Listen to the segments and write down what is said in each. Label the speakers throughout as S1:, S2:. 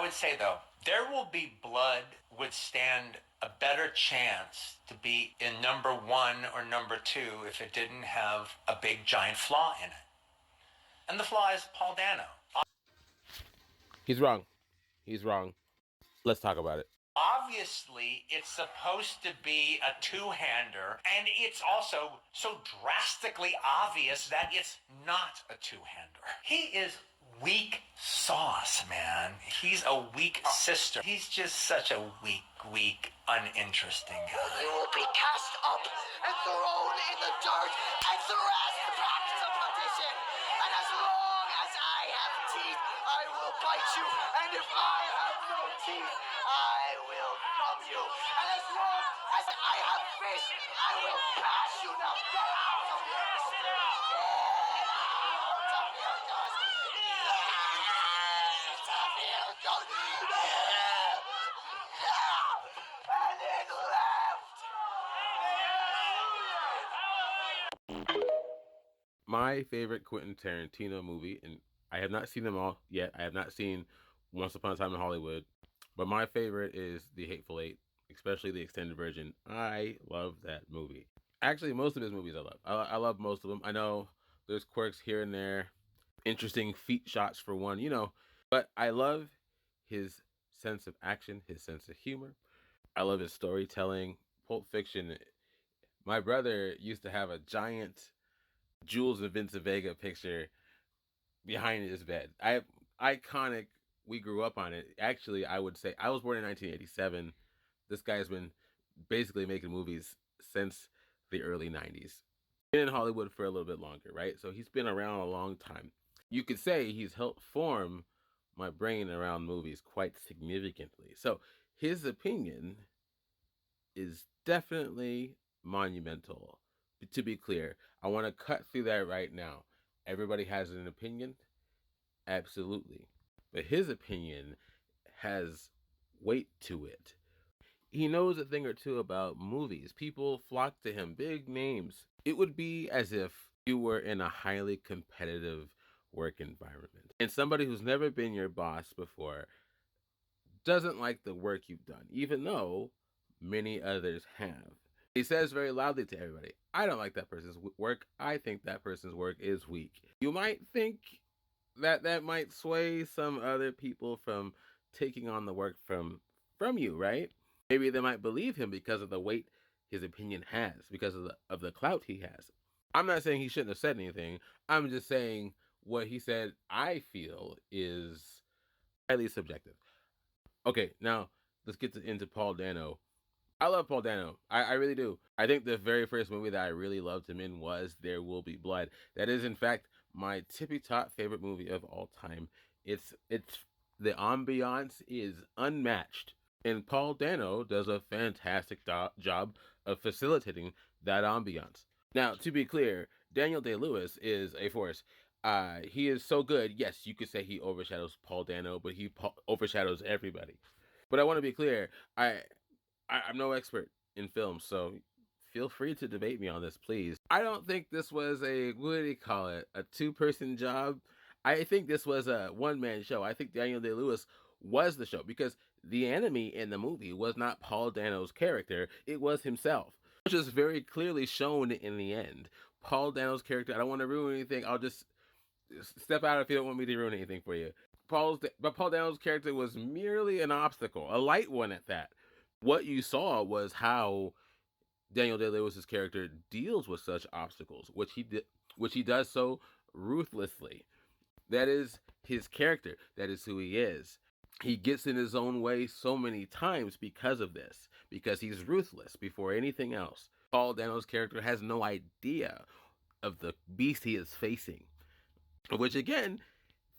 S1: would say, though, There Will Be Blood would stand a better chance to be in number 1 or number 2 if it didn't have a big giant flaw in it. And the flaw is Paul Dano.
S2: He's wrong. He's wrong. Let's talk about it.
S1: Obviously, it's supposed to be a two-hander, and it's also so drastically obvious that it's not a two-hander. He is weak sauce, man. He's a weak sister. He's just such a weak, uninteresting guy.
S3: You will be cast up and thrown in the dirt and thrust back to perdition. And as long as I have teeth, I will bite you. And if I have no teeth, I will gum you. And as long as I have fish, I will pass you. Now get out of here! Get out of here, God! Get out of here, God! And it left!
S2: My favorite Quentin Tarantino movie, and I have not seen them all yet. I have not seen Once Upon a Time in Hollywood, but my favorite is The Hateful Eight, especially the extended version. I love that movie. Actually, most of his movies I love. I love most of them. I know there's quirks here and there, interesting feet shots for one, but I love his sense of action, his sense of humor. I love his storytelling. Pulp Fiction. My brother used to have a giant Jules and Vincent Vega picture behind his bed. Iconic. We grew up on it. Actually, I would say I was born in 1987. This guy's been basically making movies since the early 90s. Been in Hollywood for a little bit longer, right? So he's been around a long time. You could say he's helped form my brain around movies quite significantly. So his opinion is definitely monumental. To be clear, I want to cut through that right now. Everybody has an opinion? Absolutely. But his opinion has weight to it. He knows a thing or two about movies. People flock to him, big names. It would be as if you were in a highly competitive work environment. And somebody who's never been your boss before doesn't like the work you've done, even though many others have. He says very loudly to everybody, I don't like that person's work. I think that person's work is weak. You might think that might sway some other people from taking on the work from you, right? Maybe they might believe him because of the weight his opinion has, because of the clout he has. I'm not saying he shouldn't have said anything. I'm just saying what he said, I feel, is highly subjective. Okay, now let's get into Paul Dano. I love Paul Dano. I really do. I think the very first movie that I really loved him in was There Will Be Blood. That is, in fact, my tippy top favorite movie of all time. It's the ambiance is unmatched, and Paul Dano does a fantastic job of facilitating that ambiance. Now, to be clear, Daniel Day-Lewis is a force. He is so good. Yes, you could say he overshadows Paul Dano, but he overshadows everybody. But I want to be clear. I'm no expert in film, so feel free to debate me on this, please. I don't think this was a, what do you call it, a two-person job. I think this was a one-man show. I think Daniel Day-Lewis was the show, because the enemy in the movie was not Paul Dano's character, it was himself, which is very clearly shown in the end. Paul Dano's character, I don't want to ruin anything, I'll just step out if you don't want me to ruin anything for you. Paul Dano's character was merely an obstacle, a light one at that. What you saw was how Daniel Day-Lewis's character deals with such obstacles, which he does so ruthlessly. That is his character. That is who he is. He gets in his own way so many times because of this, because he's ruthless before anything else. Paul Dano's character has no idea of the beast he is facing, which again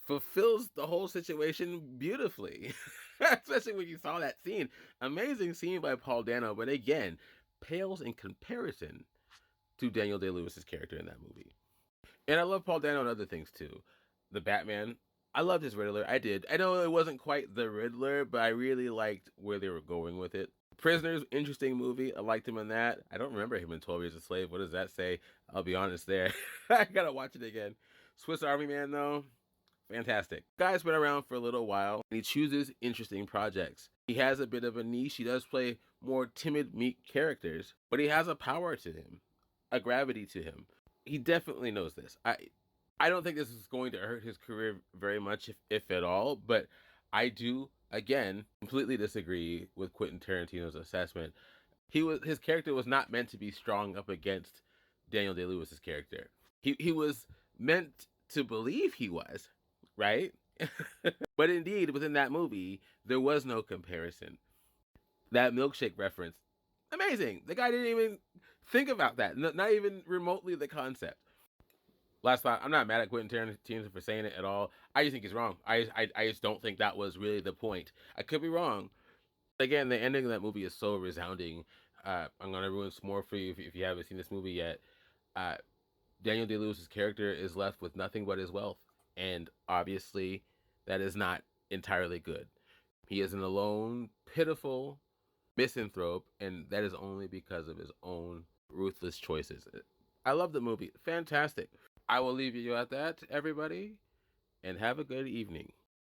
S2: fulfills the whole situation beautifully. Especially when you saw that scene. Amazing scene by Paul Dano, but again, pales in comparison to Daniel Day-Lewis's character in that movie. And I love Paul Dano and other things too. The Batman, I loved his Riddler. I did. I know it wasn't quite the Riddler, but I really liked where they were going with it. Prisoners, interesting movie. I liked him in that. I don't remember him in 12 Years a Slave. What does that say? I'll be honest there. I gotta watch it again. Swiss Army Man, though, Fantastic. Guy's been around for a little while, and he chooses interesting projects. He has a bit of a niche. He does play more timid, meek characters, but he has a power to him, a gravity to him. He definitely knows this. I don't think this is going to hurt his career very much, if at all, but I do, again, completely disagree with Quentin Tarantino's assessment. His character was not meant to be strong up against Daniel Day Lewis's character. He was meant to believe he was, right? But indeed, within that movie, there was no comparison. That milkshake reference, amazing. The guy didn't even think about that, not even remotely the concept. Last thought, I'm not mad at Quentin Tarantino for saying it at all. I just think he's wrong. I just don't think that was really the point. I could be wrong. Again, the ending of that movie is so resounding. I'm gonna ruin some more for you if you haven't seen this movie yet. Uh, Daniel Day Lewis's character is left with nothing but his wealth, and obviously, that is not entirely good. He is an alone, pitiful misanthrope, and that is only because of his own ruthless choices. I love the movie. Fantastic. I will leave you at that, everybody, and have a good evening.